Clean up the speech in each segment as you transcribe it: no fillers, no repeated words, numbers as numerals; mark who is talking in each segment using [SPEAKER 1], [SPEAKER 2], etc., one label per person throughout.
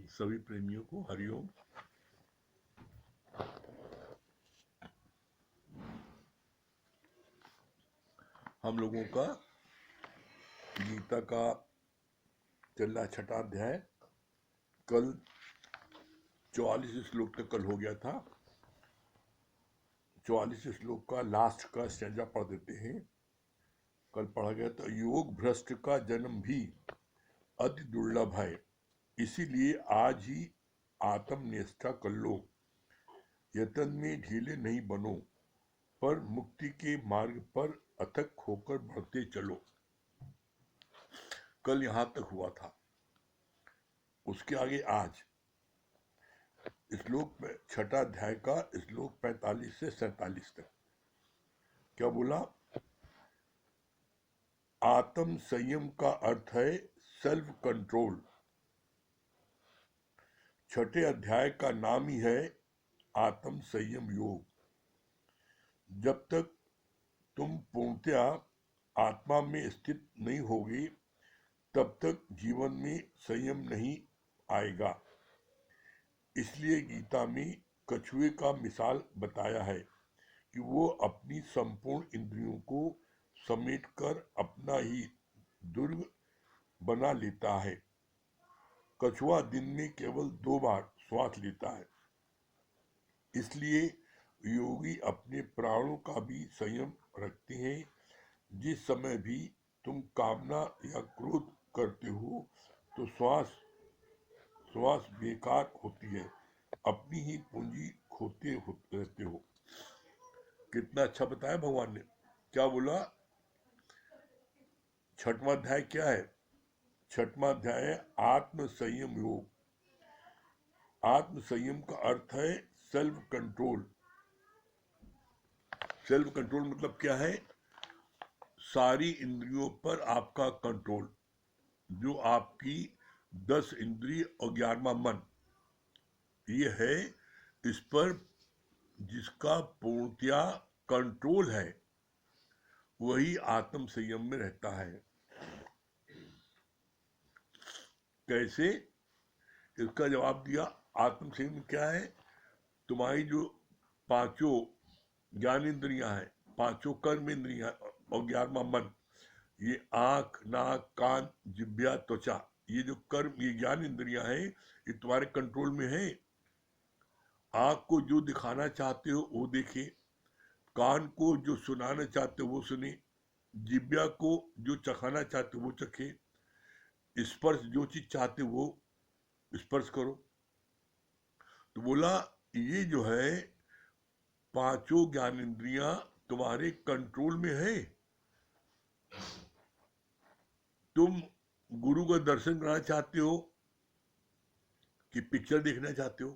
[SPEAKER 1] सभी प्रेमियों को हरिओम। हम लोगों का गीता का चल रहा छठा अध्याय। कल 44 श्लोक तक कल हो गया था। 44 श्लोक का लास्ट का स्टेंजा पढ़ देते हैं। कल पढ़ा गया था, योग भ्रष्ट का जन्म भी अति दुर्लभ है, इसीलिए आज ही आत्मनिष्ठा कर लो। यतन में ढीले नहीं बनो, पर मुक्ति के मार्ग पर अथक होकर बढ़ते चलो। कल यहां तक हुआ था। उसके आगे आज श्लोक में छठा अध्याय का श्लोक 45 से 47 तक क्या बोला? आत्म संयम का अर्थ है सेल्फ कंट्रोल। छठे अध्याय का नाम ही है आत्म संयम योग। जब तक तुम पूर्णतया आत्मा में स्थित नहीं होगी, तब तक जीवन में संयम नहीं आएगा। इसलिए गीता में कछुए का मिसाल बताया है कि वो अपनी संपूर्ण इंद्रियों को समेटकर अपना ही दुर्ग बना लेता है। कछुआ दिन में केवल 2 बार श्वास लेता है। इसलिए योगी अपने प्राणों का भी संयम रखते हैं। जिस समय भी तुम कामना या क्रोध करते हो तो श्वास बेकार होती है, अपनी ही पूंजी खोते रहते हो। कितना अच्छा बताया भगवान ने। क्या बोला? छठवां अध्याय क्या है? छठवां अध्याय है आत्म संयम योग। आत्म संयम का अर्थ है सेल्फ कंट्रोल। सेल्फ कंट्रोल मतलब क्या है? सारी इंद्रियों पर आपका कंट्रोल। जो आपकी 10 इंद्रिय और 11वां मन, ये है, इस पर जिसका पूर्णतया कंट्रोल है वही आत्म संयम में रहता है। कैसे? इसका जवाब दिया। आत्म संयम क्या है? तुम्हारी जो 5 ज्ञान इंद्रियां हैं, 5 कर्म इंद्रियां और 11वां मन, ये आंख, नाक, कान, जिह्वा, त्वचा, ये जो कर्म, ये ज्ञान इंद्रियां हैं, ये तुम्हारे कंट्रोल में है। आंख को जो दिखाना चाहते हो वो देखे, कान को जो सुनाना चाहते हो वो सुने, जिह्वा को जो चखाना चाहते हो वो चखे, स्पर्श जो चीज चाहते हो वो स्पर्श करो। तो बोला ये जो है 5 ज्ञान इंद्रियां तुम्हारे कंट्रोल में है। तुम गुरु का दर्शन करना चाहते हो कि पिक्चर देखना चाहते हो,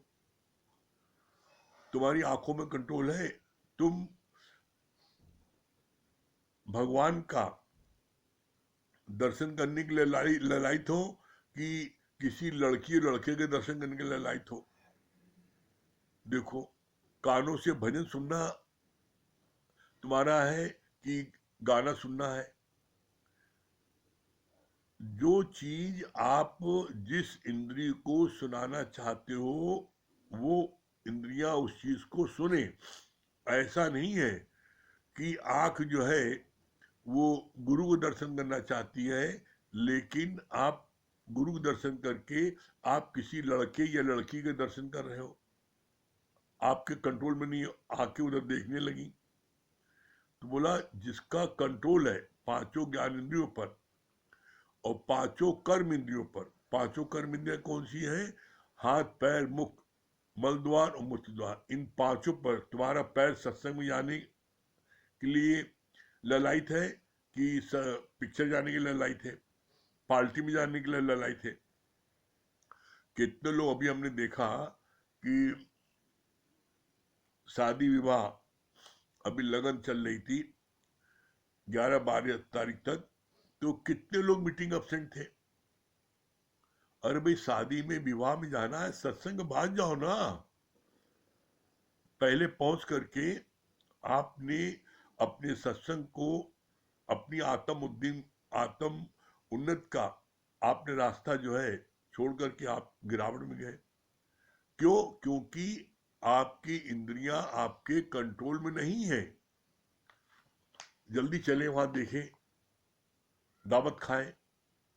[SPEAKER 1] तुम्हारी आंखों में कंट्रोल है। तुम भगवान का दर्शन करने के लिए ललायित हो कि किसी लड़की लड़के के दर्शन करने के लिए ललायित हो। देखो, कानों से भजन सुनना तुम्हारा है कि गाना सुनना है। जो चीज आप जिस इंद्रिय को सुनाना चाहते हो वो इंद्रियां उस चीज को सुने। ऐसा नहीं है कि आंख जो है वो गुरु को दर्शन करना चाहती है, लेकिन आप गुरु को दर्शन करके आप किसी लड़के या लड़की के दर्शन कर रहे हो, आपके कंट्रोल में नहीं, आंखें उधर देखने लगी। तो बोला जिसका कंट्रोल है 5 ज्ञान इंद्रियों पर और 5 कर्म इंद्रियों पर। 5 कर्म इंद्रियां कौन सी है? हाथ, पैर, मुख, मल द्वार और मूत्र द्वार। इन 5 पर तुम्हारा पैर सत्संग में जाने के लिए ललायित है कि पिक्चर जाने के लिए ललायित है, पार्टी में जाने के लिए ललायित है। कितने लोग अभी हमने देखा कि शादी विवाह, अभी लगन चल रही थी 11-12 तारीख तक, तो कितने लोग मीटिंग एब्सेंट थे। अरे भाई, शादी में विवाह में जाना है, सत्संग भाग जाओ ना। पहले पहुंच करके आपने अपने सत्संग को, अपनी आत्म उन्नत का आपने रास्ता जो है छोड़ करके आप गिरावट में गए। क्यों? क्योंकि आपकी इंद्रियां आपके कंट्रोल में नहीं है। जल्दी चले वहां देखें, दावत खाएं,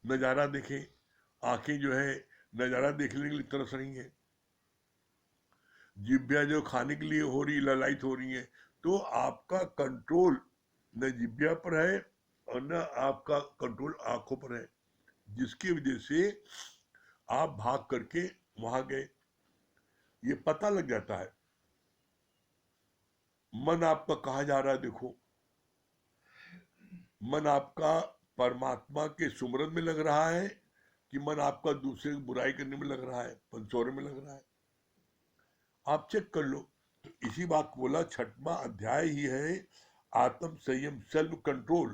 [SPEAKER 1] नजारा देखें, आंखें जो है नजारा देखने के लिए तरस रही है, जिभ्या जो खाने के लिए हो रही, ललायत हो रही है, तो आपका कंट्रोल न जिभ्या पर है और न आपका कंट्रोल आंखों पर है, जिसकी वजह से आप भाग करके वहां गए। ये पता लग जाता है। मन आपका कहाँ जा रहा है, देखो। मन आपका परमात्मा के सुमरन में लग रहा है कि मन आपका दूसरे की बुराई करने में लग रहा है, पंचोरे में लग रहा है? आप चेक कर लो। तो इसी बात को बोला, छठवां अध्याय ही है आत्म संयम, सेल्फ कंट्रोल।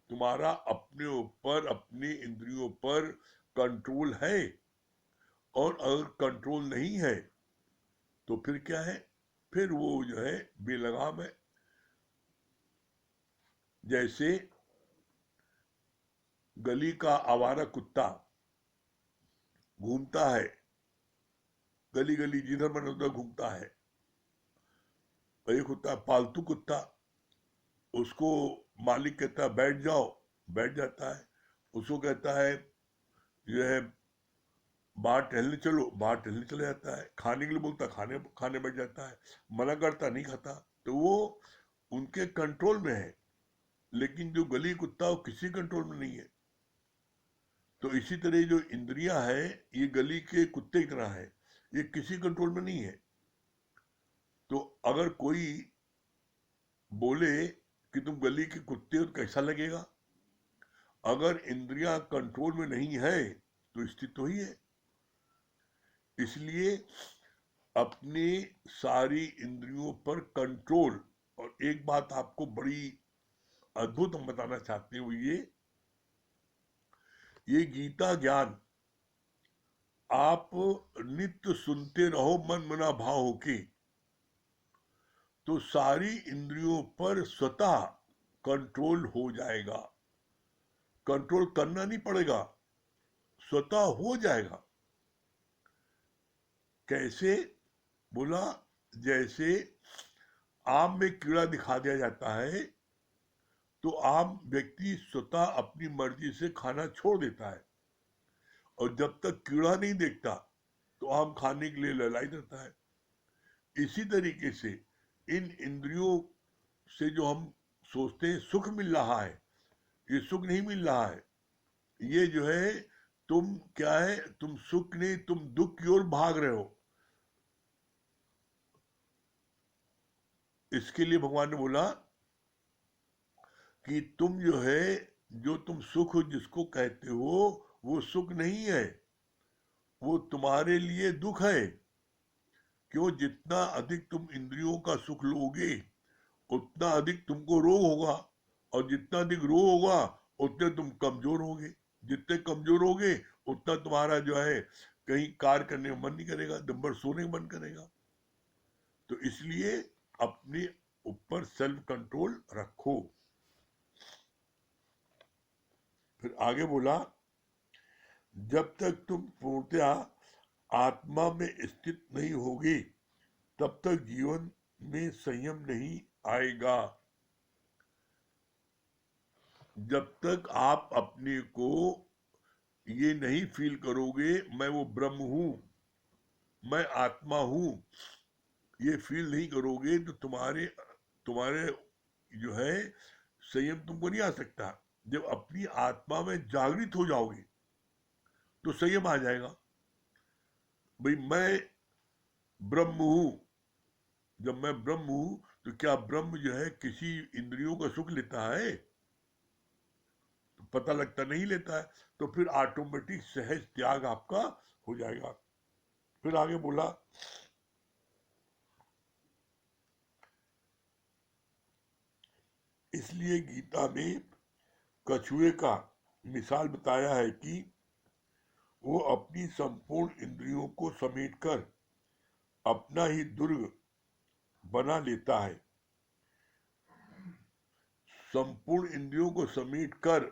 [SPEAKER 1] तुम्हारा अपने ऊपर, अपनी इंद्रियों पर कंट्रोल है। और अगर कंट्रोल नहीं है तो फिर क्या है? फिर वो जो है बेलगाम है। जैसे गली का आवारा कुत्ता घूमता है, गली गली जिधर मन उधर घूमता है। एक होता है पालतू कुत्ता, उसको मालिक कहता है बैठ जाओ, बैठ जाता है। उसको कहता है जो है बाहर टहलने चलो, बाहर टहलने चले जाता है। खाने के लिए बोलता, खाने खाने बैठ जाता है। मना करता, नहीं खाता। तो वो उनके कंट्रोल में है। लेकिन जो गली कुत्ता वो किसी कंट्रोल में नहीं है। तो इसी तरह जो इंद्रियां है, ये गली के कुत्ते की तरह है, ये किसी कंट्रोल में नहीं है। तो अगर कोई बोले कि तुम गली के कुत्ते हो तो कैसा लगेगा? अगर इंद्रियां कंट्रोल में नहीं है तो स्थिति तो ही है। इसलिए अपनी सारी इंद्रियों पर कंट्रोल। और एक बात आपको बड़ी अद्भुत हम बताना चाहते हैं, वो ये गीता ज्ञान आप नित्य सुनते रहो मन मना भाव होके, तो सारी इंद्रियों पर स्वतः कंट्रोल हो जाएगा। कंट्रोल करना नहीं पड़ेगा, स्वतः हो जाएगा। कैसे? बोला, जैसे आम में कीड़ा दिखा दिया जाता है तो आम व्यक्ति स्वतः अपनी मर्जी से खाना छोड़ देता है, और जब तक कीड़ा नहीं देखता तो आम खाने के लिए ललायत रहता है। इसी तरीके से इन इंद्रियों से जो हम सोचते हैं सुख मिल रहा है, ये सुख नहीं मिल रहा है। ये जो है, तुम क्या है, तुम सुख नहीं, तुम दुख की ओर भाग रहे हो। इसके लिए भगवान ने बोला कि तुम जो है, जो तुम सुख जिसको कहते हो वो सुख नहीं है, वो तुम्हारे लिए दुख है। क्यों? जितना अधिक तुम इंद्रियों का सुख लोगे उतना अधिक तुमको रोग होगा, और जितना अधिक रोग होगा उतने तुम कमजोर होगे। जितने कमजोर होगे उतना तुम्हारा जो है कहीं कार्य करने में मन नहीं करेगा, दिन भर सोने का मन करेगा। तो इसलिए अपने ऊपर सेल्फ कंट्रोल रखो। फिर आगे बोला, जब तक तुम पूर्णतया आत्मा में स्थित नहीं होगी तब तक जीवन में संयम नहीं आएगा। जब तक आप अपने को ये नहीं फील करोगे मैं वो ब्रह्म हूं, मैं आत्मा हूं, ये फील नहीं करोगे तो तुम्हारे तुम्हारे जो है संयम तुमको नहीं आ सकता। जब अपनी आत्मा में जागृत हो जाओगे तो संयम आ जाएगा। भाई मैं ब्रह्म हूं। जब मैं ब्रह्म हूं तो क्या ब्रह्म जो है किसी इंद्रियों का सुख लेता है? तो पता लगता नहीं लेता है। तो फिर ऑटोमेटिक सहज त्याग आपका हो जाएगा। फिर आगे बोला, इसलिए गीता में कछुए का मिसाल बताया है कि वो अपनी संपूर्ण इंद्रियों को समेटकर अपना ही दुर्ग बना लेता है। संपूर्ण इंद्रियों को समेट कर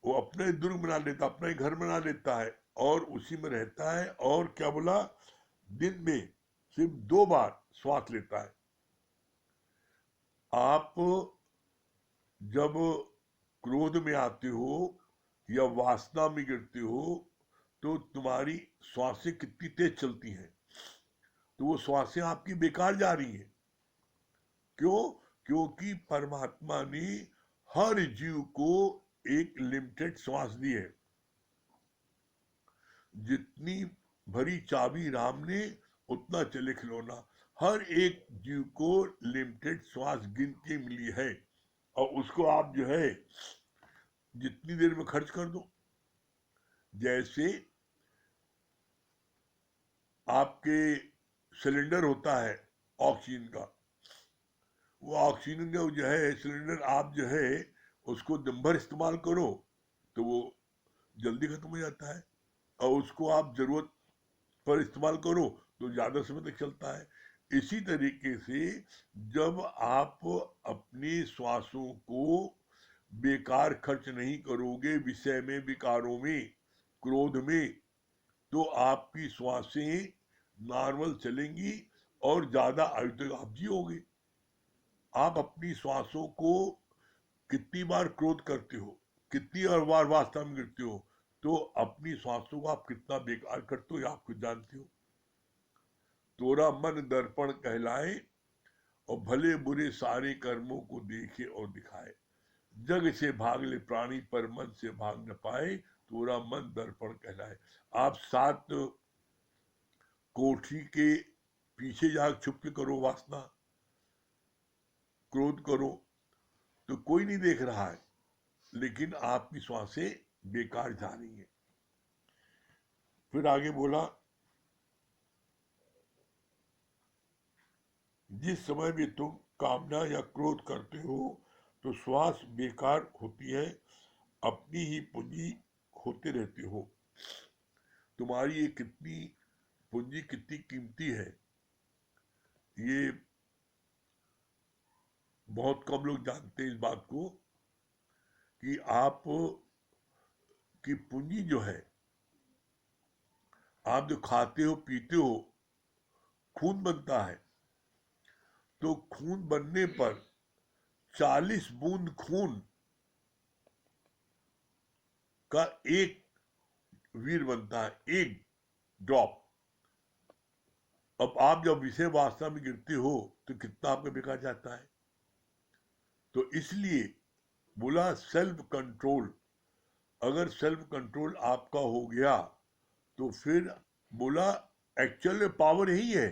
[SPEAKER 1] वो अपना ही दुर्ग बना लेता, अपना ही घर बना लेता है। और उसी में रहता है। और क्या बोला, दिन में सिर्फ 2 बार श्वास लेता है। आप जब क्रोध में आते हो या वासना में गिरते हो तो तुम्हारी श्वासें कितनी तेज चलती हैं, तो वो श्वासें आपकी बेकार जा रही हैं। क्यों? क्योंकि परमात्मा ने हर जीव को एक लिमिटेड श्वास दी है। जितनी भरी चाबी राम ने उतना चले खिलौना। हर एक जीव को लिमिटेड श्वास गिन के मिली है और उसको आप जो है जितनी देर में खर्च कर दो। जैसे आपके सिलेंडर होता है ऑक्सीजन का, वो ऑक्सीजन का जो है सिलेंडर आप जो है उसको दिन भर इस्तेमाल करो तो वो जल्दी खत्म हो जाता है, और उसको आप जरूरत पर इस्तेमाल करो तो ज्यादा समय तक चलता है। इसी तरीके से जब आप अपनी श्वासों को बेकार खर्च नहीं करोगे विषय में, विकारों में, क्रोध में, तो आपकी श्वासें नॉर्मल चलेंगी और ज्यादा आयु तक आप जियोगे। आप अपनी श्वासों को कितनी बार क्रोध करते हो, कितनी और बार वास्ता में गिरते हो, तो अपनी श्वासों को आप कितना बेकार करते हो आप खुद जानते हो। तोरा मन दर्पण कहलाए और भले बुरे सारे कर्मों को देखे और दिखाए। जग से भाग ले प्राणी पर मन से भाग न पाए, तोरा मन दर्पण कहलाए। आप 7 कोठी के पीछे जाकर छुप के करो वासना, क्रोध करो, तो कोई नहीं देख रहा है, लेकिन आपकी श्वासें बेकार जा रही है। फिर आगे बोला, जिस समय भी तुम कामना या क्रोध करते हो तो श्वास बेकार होती है, अपनी ही पूंजी होते रहते हो। तुम्हारी ये कितनी पूंजी कितनी कीमती है, ये बहुत कम लोग जानते हैं इस बात को, कि आप की पूंजी जो है, आप जो खाते हो पीते हो, खून बनता है, तो खून बनने पर 40 बूंद खून का एक वीर बनता है, एक ड्रॉप। अब आप जब विषय वासना में गिरते हो तो कितना आपका बेकार जाता है। तो इसलिए बोला सेल्फ कंट्रोल। अगर सेल्फ कंट्रोल आपका हो गया तो फिर बोला एक्चुअल में पावर यही है।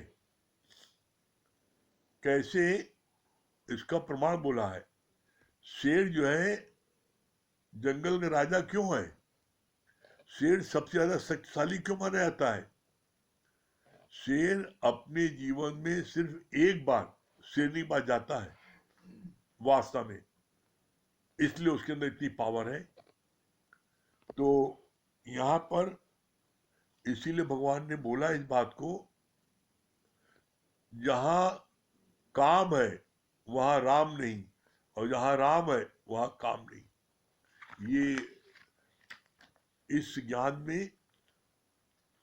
[SPEAKER 1] कैसे? इसका प्रमाण बोला है, शेर जो है जंगल का राजा क्यों है? शेर सबसे ज्यादा शक्तिशाली क्यों माना जाता है? शेर अपने जीवन में सिर्फ एक बार शेरनी के पास जाता है वास्तव में, इसलिए उसके अंदर इतनी पावर है। तो यहां पर इसीलिए भगवान ने बोला इस बात को, जहां काम है वहां राम नहीं, और जहां राम है वहां काम नहीं। ये इस ज्ञान में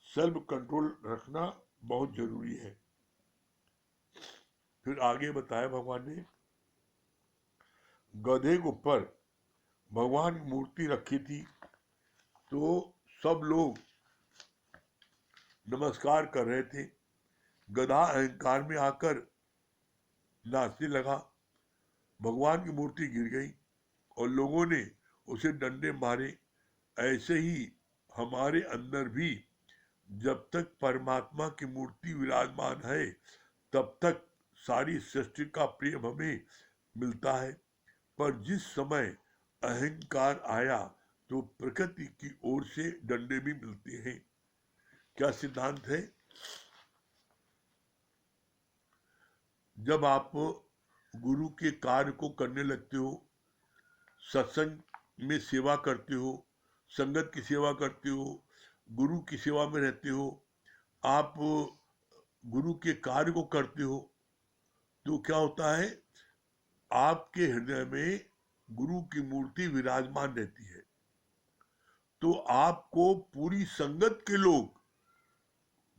[SPEAKER 1] सेल्फ कंट्रोल रखना बहुत जरूरी है। फिर आगे बताया भगवान ने, गधे के ऊपर भगवान की मूर्ति रखी थी, तो सब लोग नमस्कार कर रहे थे। गधा अहंकार में आकर नाचने लगा, भगवान की मूर्ति गिर गई और लोगों ने उसे डंडे मारे। ऐसे ही हमारे अंदर भी जब तक परमात्मा की मूर्ति विराजमान है तब तक सारी सृष्टि का प्रेम हमें मिलता है, पर जिस समय अहंकार आया तो प्रकृति की ओर से डंडे भी मिलते हैं। क्या सिद्धांत है? जब आप गुरु के कार्य को करने लगते हो, सत्संग में सेवा करते हो, संगत की सेवा करते हो, गुरु की सेवा में रहते हो, आप गुरु के कार्य को करते हो, तो क्या होता है, आपके हृदय में गुरु की मूर्ति विराजमान रहती है। तो आपको पूरी संगत के लोग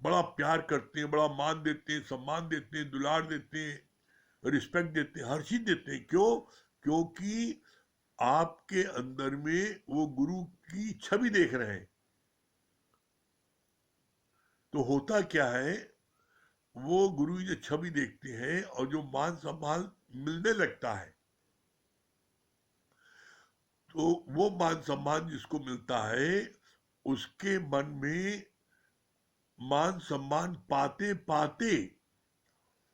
[SPEAKER 1] बड़ा प्यार करते हैं, बड़ा मान देते हैं, सम्मान देते हैं, दुलार देते हैं, रिस्पेक्ट देते हैं, हर चीज देते हैं। क्यों? क्योंकि आपके अंदर में वो गुरु की छवि देख रहे हैं। तो होता क्या है, वो गुरु की जो छवि देखते हैं और जो मान सम्मान मिलने लगता है, तो वो मान सम्मान जिसको मिलता है उसके मन में मान सम्मान पाते पाते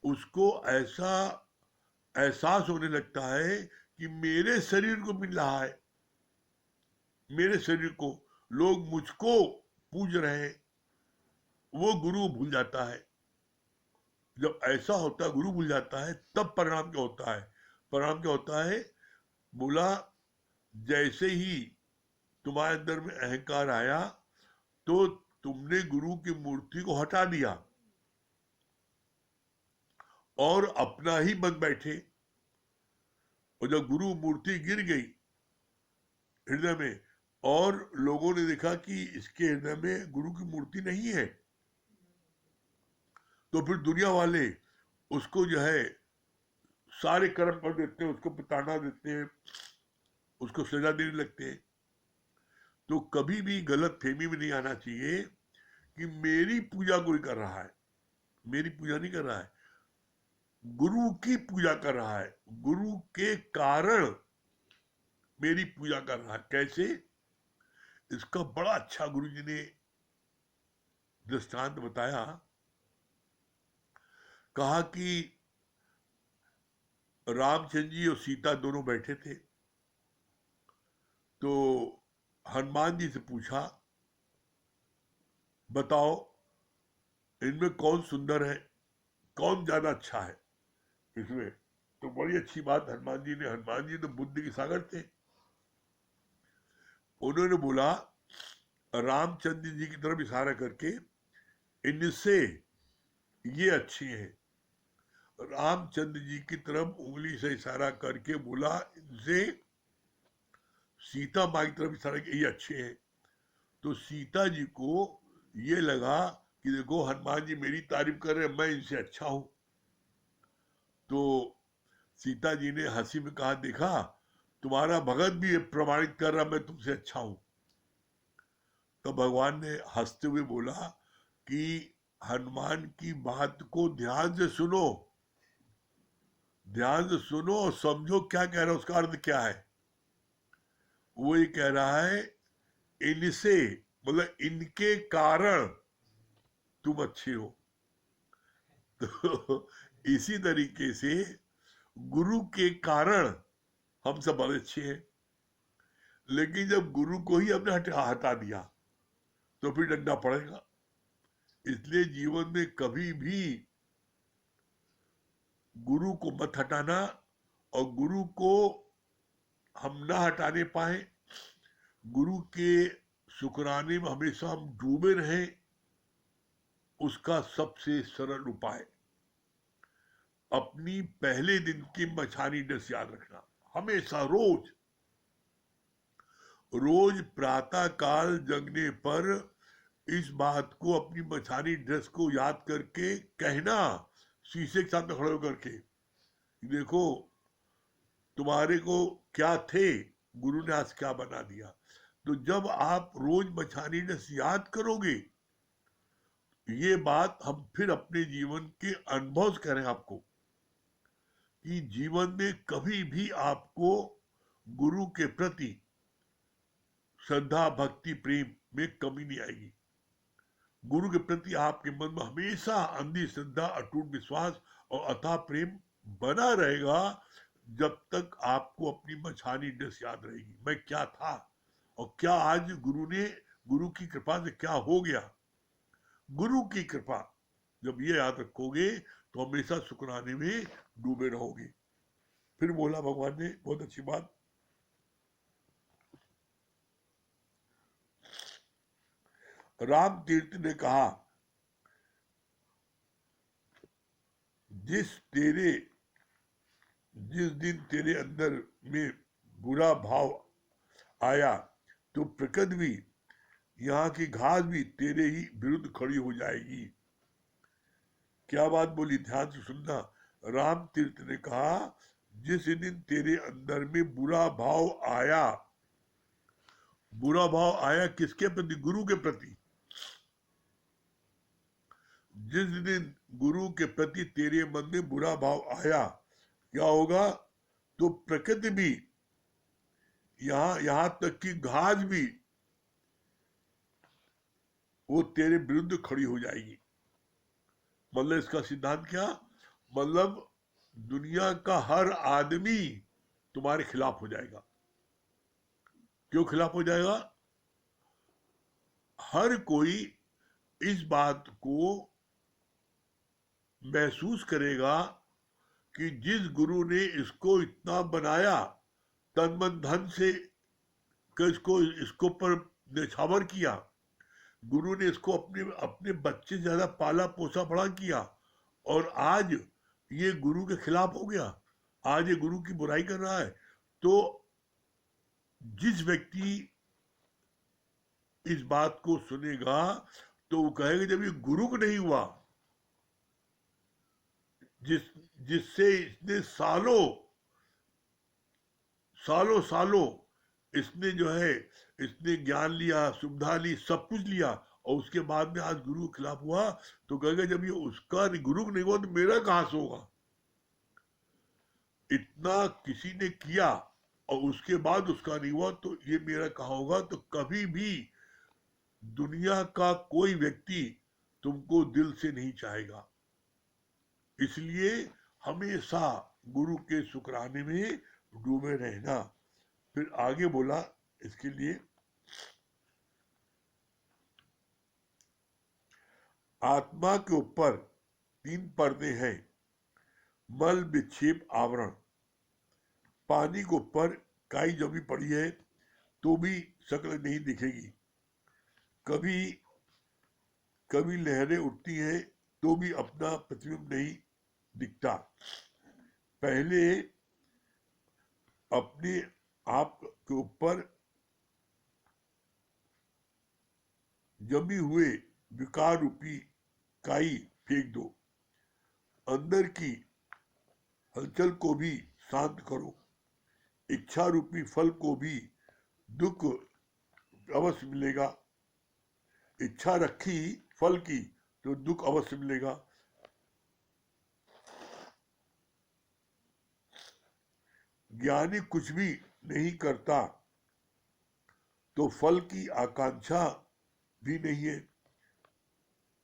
[SPEAKER 1] उसको ऐसा एहसास होने लगता है कि मेरे शरीर को मिल रहा है, मेरे शरीर को लोग मुझको पूज रहे हैं। वो गुरु भूल जाता है। जब ऐसा होता है, गुरु भूल जाता है, तब परिणाम क्या होता है? परिणाम क्या होता है? बोला, जैसे ही तुम्हारे अंदर में अहंकार आया तो तुमने गुरु की मूर्ति को हटा दिया और अपना ही बन बैठे। और जब गुरु मूर्ति गिर गई हृदय में और लोगों ने देखा कि इसके हृदय में गुरु की मूर्ति नहीं है, तो फिर दुनिया वाले उसको जो है सारे कर्म कर देते हैं, उसको प्रताड़ना देते हैं, उसको सजा देने लगते हैं। तो कभी भी गलत फहमी में नहीं आना चाहिए कि मेरी पूजा कोई कर रहा है। मेरी पूजा नहीं कर रहा है, गुरु की पूजा कर रहा है। गुरु के कारण मेरी पूजा कर रहा है। कैसे? इसका बड़ा अच्छा गुरु जी ने दृष्टांत बताया। कहा कि रामचंद्र जी और सीता दोनों बैठे थे, तो हनुमान जी से पूछा, बताओ इनमें कौन सुंदर है, कौन ज्यादा अच्छा है इसमें? तो बड़ी अच्छी बात हनुमान जी तो बुद्धि के सागर थे। उन्होंने बोला, रामचंद्र जी की तरफ इशारा करके, इनसे ये अच्छी हैं। रामचंद्र जी की तरफ उंगली से इशारा करके बोला, इनसे सीता माँ की तरफ इशारा किया, ये अच्छे हैं। तो सीता जी को ये लगा कि देखो हनुमान जी मेरी तारीफ कर रहे हैं, मैं इनसे अच्छा हूं। तो सीता जी ने हंसी में कहा, देखा तुम्हारा भगत भी प्रमाणित कर रहा मैं तुमसे अच्छा हूं। तो भगवान ने हंसते हुए बोला कि हनुमान की बात को ध्यान से सुनो, ध्यान से सुनो और समझो क्या कह रहा है, उसका अर्थ क्या है। वो ये कह रहा है, इनसे मतलब इनके कारण तुम अच्छे हो। तो इसी तरीके से गुरु के कारण हम सब बड़े अच्छे हैं। लेकिन जब गुरु को ही हमने हटा दिया तो फिर डंडा पड़ेगा। इसलिए जीवन में कभी भी गुरु को मत हटाना, और गुरु को हम ना हटाने पाए, गुरु के शुक्राने में हमेशा हम डूबे रहें, उसका सबसे सरल उपाय अपनी पहले दिन की मछानी ड्रेस याद रखना। हमेशा रोज रोज प्रातः काल जगने पर इस बात को अपनी मछानी ड्रेस को याद करके कहना, शीशे के सामने खड़े होकर के, देखो तुम्हारे को क्या थे, गुरु ने आज क्या बना दिया। तो जब आप रोज मछानी ड्रेस याद करोगे, ये बात हम फिर अपने जीवन के अनुभव से करें आपको कि जीवन में कभी भी आपको गुरु के प्रति श्रद्धा भक्ति प्रेम में कमी नहीं आएगी। गुरु के प्रति आपके मन में हमेशा अंधी श्रद्धा, अटूट विश्वास और अथाह प्रेम बना रहेगा, जब तक आपको अपनी मछानी ड्रेस याद रहेगी, मैं क्या था और क्या आज गुरु की कृपा से क्या हो गया। गुरु की कृपा जब ये याद रखोगे तो हमेशा शुक्राने में डूबे रहोगे। फिर बोला भगवान ने बहुत अच्छी बात, राम तीर्थ ने कहा, जिस दिन तेरे अंदर में बुरा भाव आया तो प्रकृति भी यहाँ की घास भी तेरे ही विरुद्ध खड़ी हो जाएगी। क्या बात बोली, ध्यान से सुनना। राम तीर्थ ने कहा, जिस दिन तेरे अंदर में बुरा भाव आया किसके प्रति? गुरु के प्रति। जिस दिन गुरु के प्रति तेरे मन में बुरा भाव आया, क्या होगा? तो प्रकृति भी, यहां तक कि घास भी, वो तेरे विरुद्ध खड़ी हो जाएगी। मतलब इसका सिद्धांत क्या? मतलब दुनिया का हर आदमी तुम्हारे खिलाफ हो जाएगा। क्यों खिलाफ हो जाएगा? हर कोई इस बात को महसूस करेगा कि जिस गुरु ने इसको इतना बनाया तन मन धन से, इसको पर निछावर किया, गुरु ने इसको अपने अपने बच्चे से ज्यादा पाला पोसा बड़ा किया, और आज ये गुरु के खिलाफ हो गया, आज ये गुरु की बुराई कर रहा है। तो जिस व्यक्ति इस बात को सुनेगा तो वो कहेगा, जब ये गुरु को नहीं हुआ, जिससे इसने सालों सालों सालों इसने जो है, इसने ज्ञान लिया, सुविधा ली, सब कुछ लिया, और उसके बाद में आज गुरु के खिलाफ हुआ, तो कहेगा जब ये उसका गुरु नहीं हुआ तो मेरा कहां से होगा? इतना किसी ने किया और उसके बाद उसका नहीं हुआ तो ये मेरा कहां होगा? तो कभी भी दुनिया का कोई व्यक्ति तुमको दिल से नहीं चाहेगा। इसलिए हमेशा गुरु के शुक्राने में डूबे रहना। फिर आगे बोला इसके लिए, आत्मा के ऊपर 3 पर्दे हैं, मल विक्षेप आवरण। पानी के ऊपर काई जमी पड़ी है तो भी शक्ल नहीं दिखेगी, कभी कभी लहरें उठती हैं तो भी अपना प्रतिबिंब नहीं दिखता। पहले अपने आप के ऊपर जमी हुए विकार रूपी काई फेंक दो, अंदर की हलचल को भी शांत करो, इच्छा रूपी फल को भी दुख अवश्य मिलेगा। इच्छा रखी फल की तो दुख अवश्य मिलेगा। ज्ञानी कुछ भी नहीं करता तो फल की आकांक्षा भी नहीं है।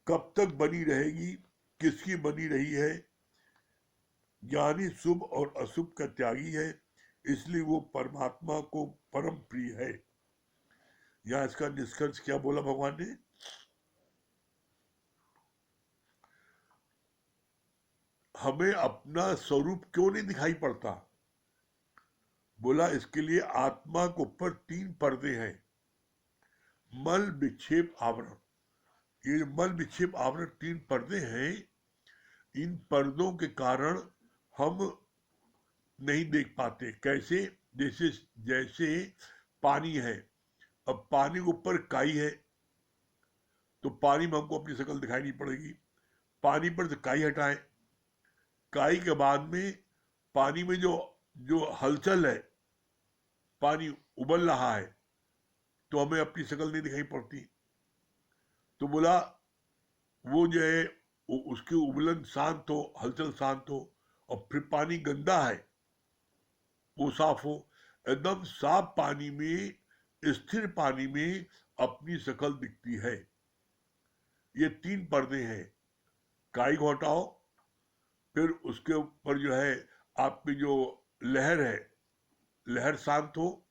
[SPEAKER 1] कब तक बनी रहेगी, किसकी बनी रही है? ज्ञानी शुभ और अशुभ का त्यागी है, इसलिए वो परमात्मा को परम प्रिय है। यहां इसका निष्कर्ष क्या बोला भगवान ने? हमें अपना स्वरूप क्यों नहीं दिखाई पड़ता? बोला इसके लिए आत्मा के ऊपर 3 पर्दे हैं, मल विक्षेप आवरण। ये मल विक्षेप आवरण 3 पर्दे हैं, इन पर्दों के कारण हम नहीं देख पाते। कैसे? जैसे जैसे पानी है, अब पानी के ऊपर काई है तो पानी में हमको अपनी शक्ल दिखाई नहीं पड़ेगी। पानी पर से काई हटाएं, काई के बाद में पानी में जो जो हलचल है, पानी उबल रहा है तो हमें अपनी शक्ल नहीं दिखाई पड़ती। तो बोला वो जो है उसकी उबलन शांत हो, हलचल शांत हो, और फिर पानी गंदा है वो साफ हो। एकदम साफ पानी में, स्थिर पानी में अपनी शक्ल दिखती है। ये 3 पर्दे हैं, काई को हटाओ, फिर उसके ऊपर जो है आपकी जो लहर है, लहर शांत हो।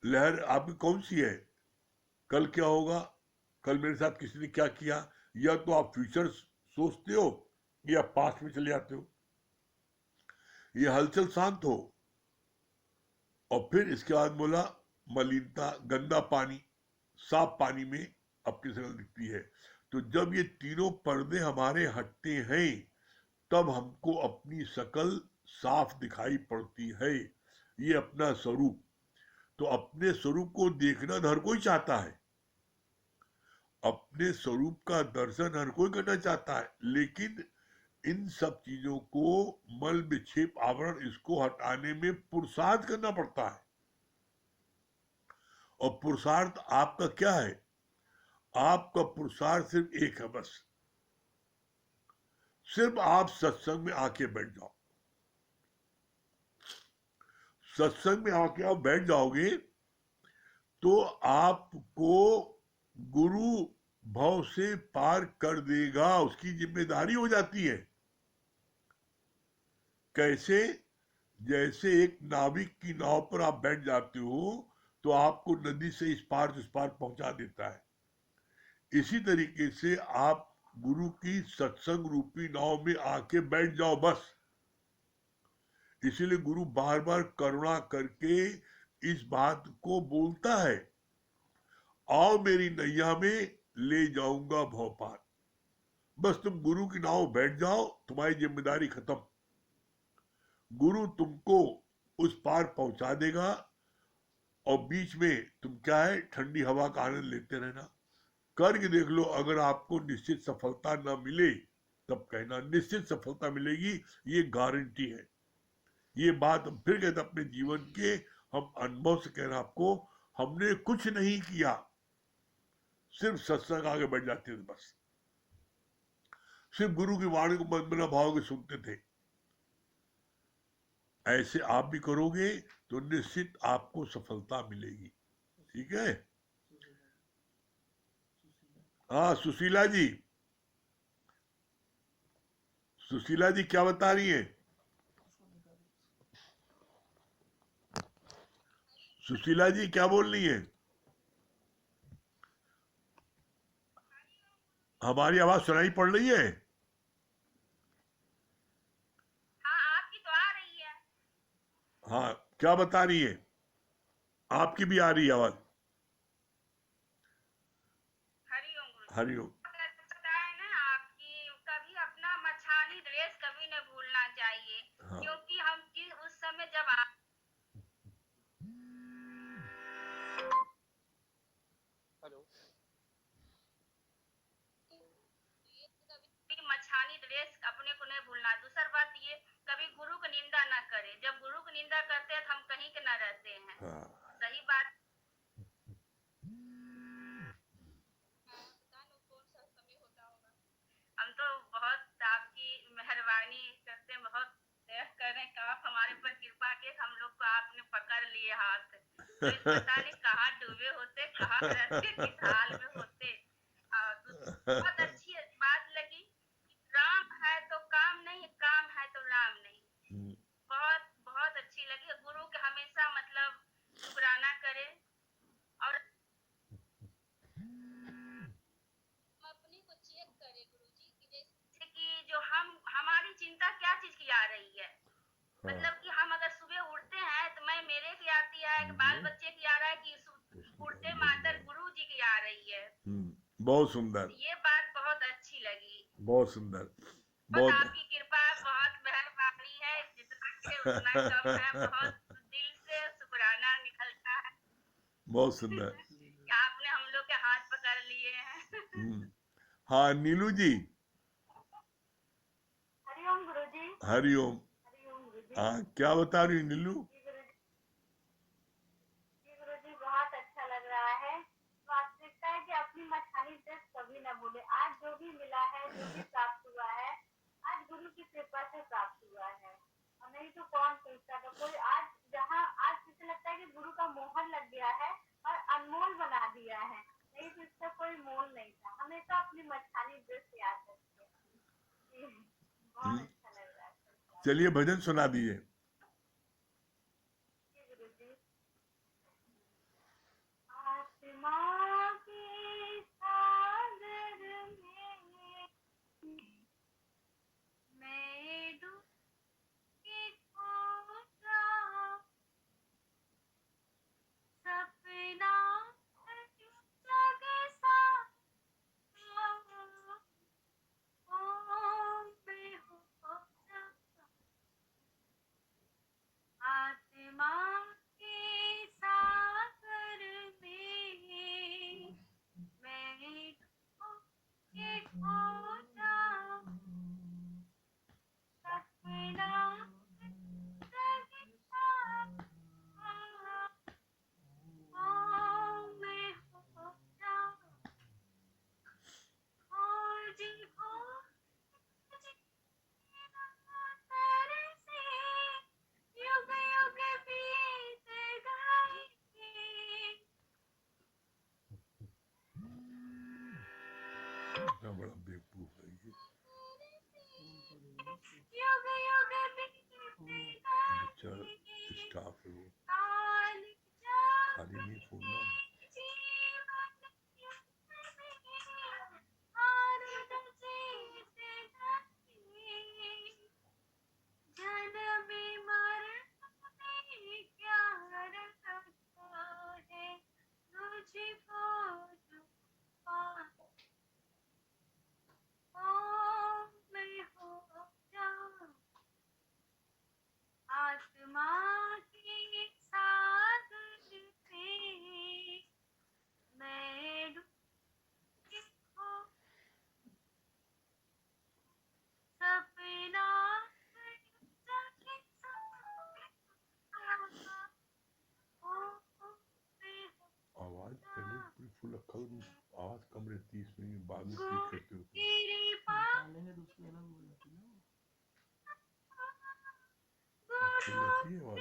[SPEAKER 1] लहर आपकी कौन सी है? कल क्या होगा, कल मेरे साथ किसी ने क्या किया, या तो आप फ्यूचर सोचते हो या पास्ट में चले जाते हो। ये हलचल शांत हो। और फिर इसके बाद बोला मलिनता, गंदा पानी, साफ पानी में अपनी शक्ल दिखती है। तो जब ये तीनों पर्दे हमारे हटते हैं तब हमको अपनी शक्ल साफ दिखाई पड़ती है, ये अपना स्वरूप। तो अपने स्वरूप को देखना हर कोई चाहता है, अपने स्वरूप का दर्शन हर कोई करना चाहता है, लेकिन इन सब चीजों को, मल विक्षेप आवरण, इसको हटाने में पुरुषार्थ करना पड़ता है। और पुरुषार्थ आपका क्या है? आपका पुरुषार्थ सिर्फ एक है, बस सिर्फ आप सत्संग में आके बैठ जाओ। सत्संग में आके आप बैठ जाओगे तो आपको गुरु भव से पार कर देगा, उसकी जिम्मेदारी हो जाती है। कैसे? जैसे एक नाविक की नाव पर आप बैठ जाते हो तो आपको नदी से इस पार से उस पार पहुंचा देता है, इसी तरीके से आप गुरु की सत्संग रूपी नाव में आके बैठ जाओ बस। इसीलिए गुरु बार बार करुणा करके इस बात को बोलता है, आओ मेरी नैया में ले जाऊंगा भव पार। बस तुम गुरु की नाव बैठ जाओ, तुम्हारी जिम्मेदारी खत्म। गुरु तुमको उस पार पहुंचा देगा, और बीच में तुम क्या है, ठंडी हवा का आनंद लेते रहना। करके देख लो, अगर आपको निश्चित सफलता ना मिले तब कहना निश्चित सफलता मिलेगी, ये गारंटी है। ये बात हम फिर कहते अपने जीवन के, हम अनुभव से कह रहे हैं आपको, हमने कुछ नहीं किया, सिर्फ सत्संग आगे बढ़ जाते थे बस, सिर्फ गुरु की वाणी को मन में भाव के सुनते थे। ऐसे आप भी करोगे तो निश्चित आपको सफलता मिलेगी। ठीक है? हाँ सुशीला जी, सुशीला जी क्या बता रही है? सुशीला जी क्या बोल रही है? हमारी आवाज सुनाई पड़ रही है? हाँ, क्या बता रही है? आपकी भी आ रही है आवाज। हरिओम। हाँ। क्योंकि हम उस समय जब मछानी ड्रेस अपने को नहीं भूलना। दूसरी बात ये, कभी गुरु की निंदा ना करे। जब गुरु की निंदा करते हैं तो हम कहीं के ना रहते हैं। हाँ। सही बात। हम तो बहुत आपकी मेहरबानी करते हैं, बहुत कर रहे हैं आप हमारे पर कृपा के, हम लोग को आपने पकड़ लिए हाथ। तो पता नहीं कहाँ डूबे होते, कहाँ रहते, किस हाल में होते। बहुत अच्छी बात लगी। राम है तो काम नहीं, काम है तो राम नहीं। बहुत बहुत अच्छी लगी। गुरु के हमेशा मतलब शुक्राना करे, और अपने को चेक करे गुरु जी कि जैसे कि जो हम हमारी चिंता क्या चीज की आ रही है। हाँ। मतलब कि हम अगर सुबह उठते हैं तो मैं मेरे की आती है कि बाल बच्चे की आ रहा है कि उठते मातर गुरु जी की आ रही है। बहुत सुंदर। ये बात बहुत अच्छी लगी। बहुत सुंदर। बहुत आपकी कृपा, बहुत मेहरबानी है, जितना है उतना कम है। बहुत दिल से शुक्राना निकलता है। बहुत सुंदर। आपने हम लोग के हाथ पकड़ लिए हैं। हाँ नीलू जी। हरिओम गुरुजी। हरिओम। हाँ क्या बता रही नीलू? गुरुजी बहुत अच्छा लग रहा है। वास्तविकता है कि अपनी मछानी ड्रेस कभी न भूले। आज जो भी मिला है, जो भी प्राप्त हुआ है, आज गुरु की कृपा से प्राप्त हुआ है। और नहीं तो कौन सोचता था। कोई आज जहाँ आज किसे लगता है कि गुरु का मोहर लग गया है और अनमोल बना दिया है, नहीं तो इसका कोई मोल नहीं था। हमेशा अपनी मछानी ड्रेस याद रखिए। बहुत अच्छा लग रहा है। चलिए भजन सुना दीजिए। आत्मा की सागर में मैं डूबी खो जाऊं, सपना लगे साथ मैं हो जाऊं। इतना बड़ा बेवकूफ है ये। बच्चा स्टाफ है वो, खाली नहीं छोड़ना। आवाज पहले पूरी फुल अक्कल में आवाज कम रहती है, इसमें बाद में ठीक करते होते फुल रहती है आवाज।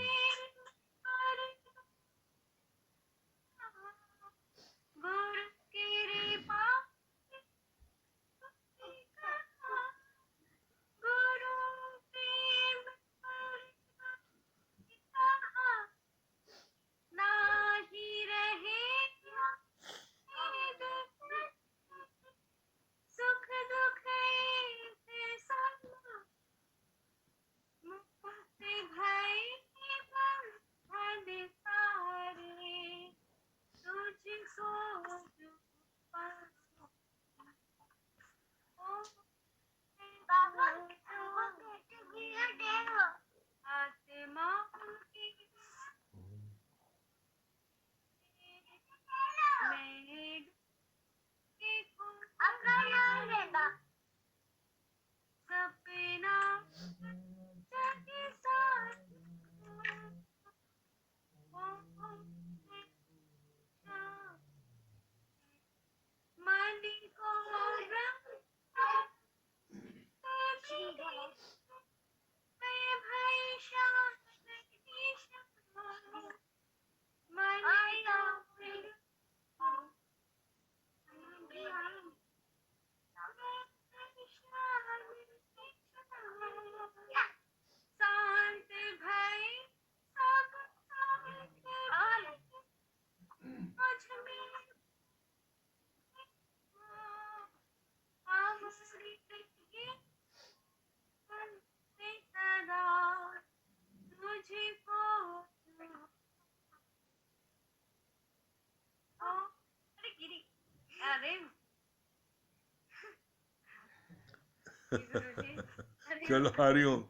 [SPEAKER 1] चलो हरिओम।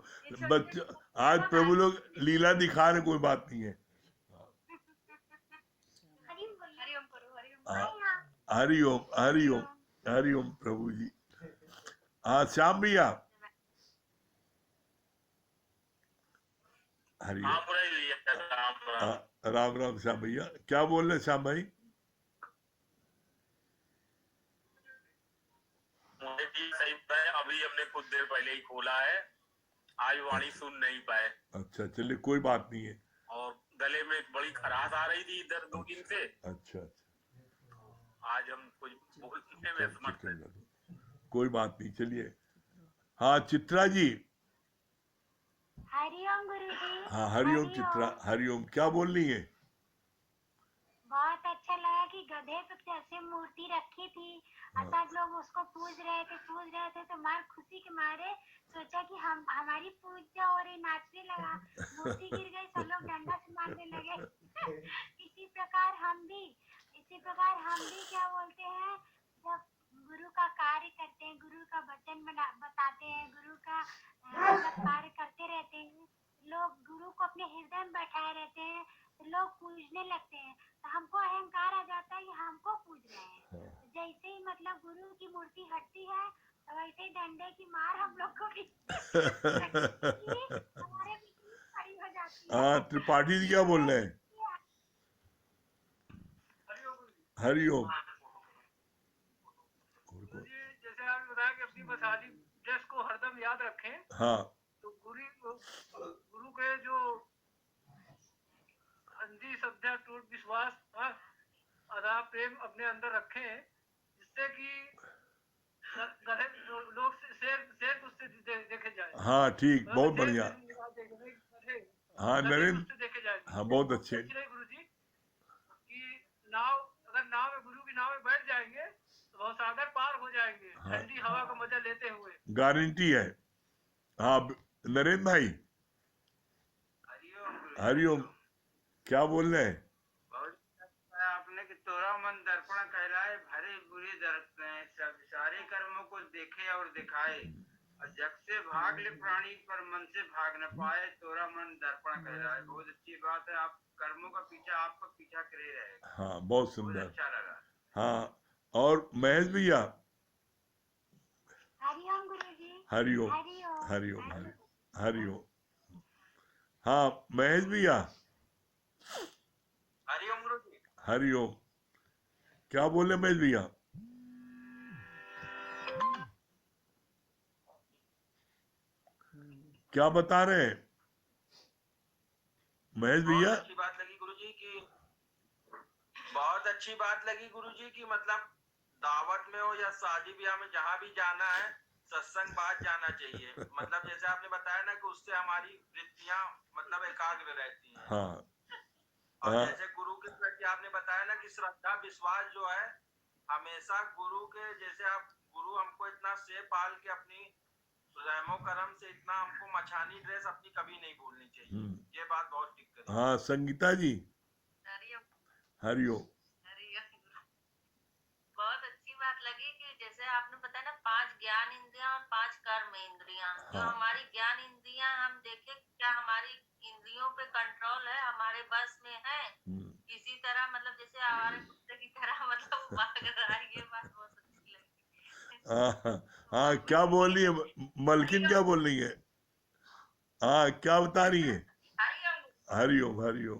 [SPEAKER 1] बच्चा आज प्रभु लोग लीला दिखा रहे, कोई बात नहीं है। हरिओम हरिओम हरिओम प्रभु जी। हाँ श्याम भैया, हरिओम। राम राम श्याम भैया, क्या बोल रहे श्याम भाई?
[SPEAKER 2] मुझे भी सही है, अभी हमने कुछ देर पहले ही खोला है, आज वाणी सुन नहीं पाए।
[SPEAKER 1] अच्छा चलिए कोई बात नहीं है।
[SPEAKER 2] और गले में बड़ी खराश आ रही थी इधर 2 दिन से।
[SPEAKER 1] अच्छा
[SPEAKER 2] आज हम कुछ बोलने में असमर्थ हैं।
[SPEAKER 1] कोई बात नहीं, चलिए। हाँ चित्रा जी।
[SPEAKER 3] हरिओम गुरुजी।
[SPEAKER 1] हाँ हरिओम चित्रा, हरिओम। क्या बोल रही है?
[SPEAKER 3] बहुत अच्छा लगा कि गधे पे कैसे मूर्ति रखी थी और सब लोग उसको पूज रहे थे तो मार खुशी के मारे सोचा कि हम हमारी पूजा और ये नाचने लगा, मूर्ति गिर गई, सब लोग डंडा से मारने लगे। इसी प्रकार हम भी क्या बोलते हैं, जब गुरु का कार्य करते हैं, गुरु का वचन बताते हैं, गुरु का मतलब कार्य करते रहते हैं, लोग गुरु को अपने हृदय में बैठाए रहते हैं, लोग पूजने लगते हैं, तो हमको अहंकार आ जाता है कि हमको पूज रहे हैं। जैसे ही मतलब गुरु की मूर्ति हटती है तो वैसे ही डंडे की मार हम लोग को भी हमारे भी खड़ी हो जाती है।
[SPEAKER 1] हाँ त्रिपाठी जी क्या बोल रहे हैं? हरिओम।
[SPEAKER 4] जैसे आप बताया कि अपनी बसाली ड्रेस को हरदम याद रखें।
[SPEAKER 1] हाँ
[SPEAKER 4] तो गुरु के जो अंधी श्रद्धा टूट विश्वास अदा प्रेम अपने अंदर रखें, जिससे कि
[SPEAKER 1] हाँ ठीक,
[SPEAKER 4] थोड़ा
[SPEAKER 1] बहुत
[SPEAKER 4] सा
[SPEAKER 1] बढ़िया।
[SPEAKER 4] देख देखने गधे
[SPEAKER 1] हाँ
[SPEAKER 4] गधे
[SPEAKER 1] नरेंद्र,
[SPEAKER 4] कुछ देखे जाएंगे।
[SPEAKER 1] हाँ बहुत अच्छे।
[SPEAKER 4] अच्छी रही गुरु जी कि अगर नाव में गुरु की नाव में बैठ जाएंगे तो बहुत सागर पार हो जाएंगे,
[SPEAKER 1] हाँ
[SPEAKER 4] ठंडी हवा का मजा लेते हुए।
[SPEAKER 1] गारंटी है। हाँ नरेंद्र भाई,
[SPEAKER 5] हरिओम गुरु जी,
[SPEAKER 1] हरिओम,
[SPEAKER 5] हरिओम।
[SPEAKER 1] क्या बोल रहे हैं?
[SPEAKER 5] बहुत अच्छा है आपने कि तोरा मन दर्पण कहलाए, भरे बुरे सब सारे कर्मों को देखे और दिखाए, और जग से भाग ले प्राणी पर मन से भाग न पाए, तोरा मन दर्पण कहलाए। बहुत अच्छी बात है, आप कर्मों का पीछा आपका पीछा करे रहेगा।
[SPEAKER 1] हाँ बहुत
[SPEAKER 5] बहुत
[SPEAKER 1] सुंदर।
[SPEAKER 5] अच्छा लगा।
[SPEAKER 1] हाँ और महेश भैया,
[SPEAKER 3] हरिओम गुरुजी।
[SPEAKER 1] हरिओम,
[SPEAKER 3] हरिओम।
[SPEAKER 1] हरिओम, हरिओम। हाँ महेश भैया,
[SPEAKER 5] हरिओम गुरु जी।
[SPEAKER 1] हरिओम, क्या बोले महेश भैया? क्या बता रहे हैं महेश भैया?
[SPEAKER 5] बहुत अच्छी बात लगी गुरु जी की, बहुत अच्छी बात लगी गुरु जी की, मतलब दावत में हो या शादी ब्याह में जहाँ भी जाना है सत्संग बात जाना चाहिए। मतलब जैसे आपने बताया ना कि उससे हमारी वृत्तियां मतलब एकाग्र रहती हैं।
[SPEAKER 1] हाँ
[SPEAKER 5] और
[SPEAKER 1] हाँ
[SPEAKER 5] जैसे गुरु के प्रति आपने बताया ना कि श्रद्धा विश्वास जो है हमेशा गुरु के, जैसे आप गुरु हमको इतना से पाल के अपनी रहमो करम से इतना हमको मछानी ड्रेस अपनी कभी नहीं भूलनी चाहिए। ये बात बहुत टिक करी।
[SPEAKER 1] हाँ संगीता जी,
[SPEAKER 6] हरिओम।
[SPEAKER 1] हरिओम।
[SPEAKER 6] बहुत अच्छी बात लगी कि जैसे आपने बताया ना 5 ज्ञान इंद्रियां और 5 कर्म इंद्रियां, जो
[SPEAKER 1] हाँ।
[SPEAKER 6] हमारी ज्ञान इंद्रियां हम देखें क्या हमारी इंद्रियों पे कंट्रोल है, हमारे बस में है किसी तरह, मतलब जैसे हमारे कुत्ते की तरह मतलब भाग रहा है। ये बात बहुत अच्छी लगी।
[SPEAKER 1] हाँ हाँ, क्या बोल रही है मलकिन, क्या बोल रही है? हाँ क्या बता रही है?
[SPEAKER 6] हरिओम।
[SPEAKER 1] हरिओम, हरिओम।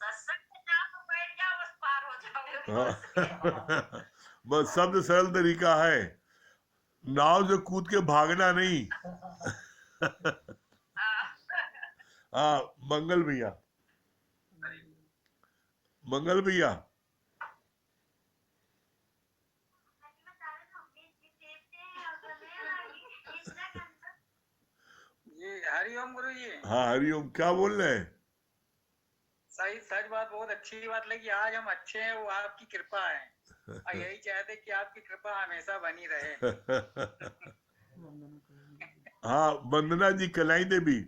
[SPEAKER 6] सत्संग में जाओ तो बैठ जाओ, बस पार हो जाओगे।
[SPEAKER 1] हाँ बस शब्द सरल तरीका है, नाव से कूद के भागना नहीं। हाँ मंगल भैया, मंगल भैया,
[SPEAKER 4] जी हरिओम गुरु जी।
[SPEAKER 1] हाँ हरिओम, क्या बोल रहे हैं?
[SPEAKER 4] सही सच बात, बहुत अच्छी बात लगी। आज हम अच्छे हैं वो आपकी कृपा है, और यही चाहते कि आपकी कृपा हमेशा बनी रहे।
[SPEAKER 1] हाँ वंदना जी, कलाई देवी,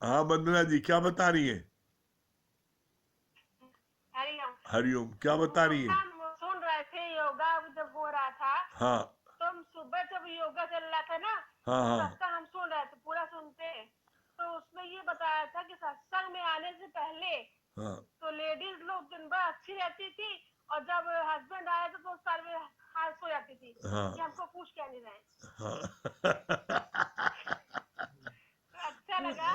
[SPEAKER 1] हाँ वंदना जी क्या बता रही है?
[SPEAKER 3] हरिओम।
[SPEAKER 1] हरिओम, क्या बता रही है?
[SPEAKER 3] हम सुन रहे थे, योगा जब हो रहा था
[SPEAKER 1] हाँ
[SPEAKER 3] तो हम सुबह जब योगा चल रहा था ना,
[SPEAKER 1] हाँ हाँ
[SPEAKER 3] सत्संग हम सुन रहे थे, पूरा सुनते, तो उसमें ये बताया था कि सत्संग में आने से पहले
[SPEAKER 1] हाँ
[SPEAKER 3] तो लेडीज लोग दिन भर अच्छी रहती थी, और जब हस्बैंड आए तो सारे में हाथ सो जाती थी
[SPEAKER 1] हाँ
[SPEAKER 3] कि हमको पूछ क्या नहीं रहे।
[SPEAKER 1] हाँ
[SPEAKER 3] तो अच्छा लगा।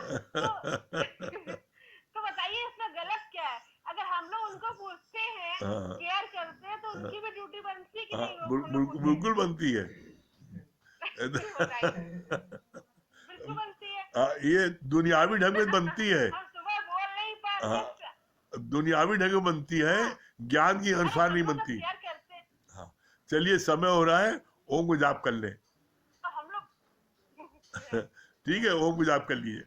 [SPEAKER 3] तो बताइए इसमें गलत क्या है? अगर हम लोग उनको पूछते हैं,
[SPEAKER 1] हाँ।
[SPEAKER 3] केयर करते हैं, तो उनकी भी ड्यूटी बनती है कि
[SPEAKER 1] हाँ,
[SPEAKER 3] नहीं? वो हम लोग पूछें।
[SPEAKER 1] बिल्कुल बनती है।
[SPEAKER 3] बताइए। बिल्कुल बनती है।
[SPEAKER 1] हाँ, ये दुनियावी ढंग में बनती है।
[SPEAKER 3] हम सुबह बोल नहीं
[SPEAKER 1] हाँ,
[SPEAKER 3] पाते।
[SPEAKER 1] दुनियावी ढंग में बनती है, ज्ञान के अनुसार नहीं बनती।
[SPEAKER 3] केयर करते हैं,
[SPEAKER 1] हाँ चलिए, समय हो रहा है, ओम को जाप कर ले।
[SPEAKER 3] तो हम लोग
[SPEAKER 1] ठीक है, ओम को जाप कर लीजिए।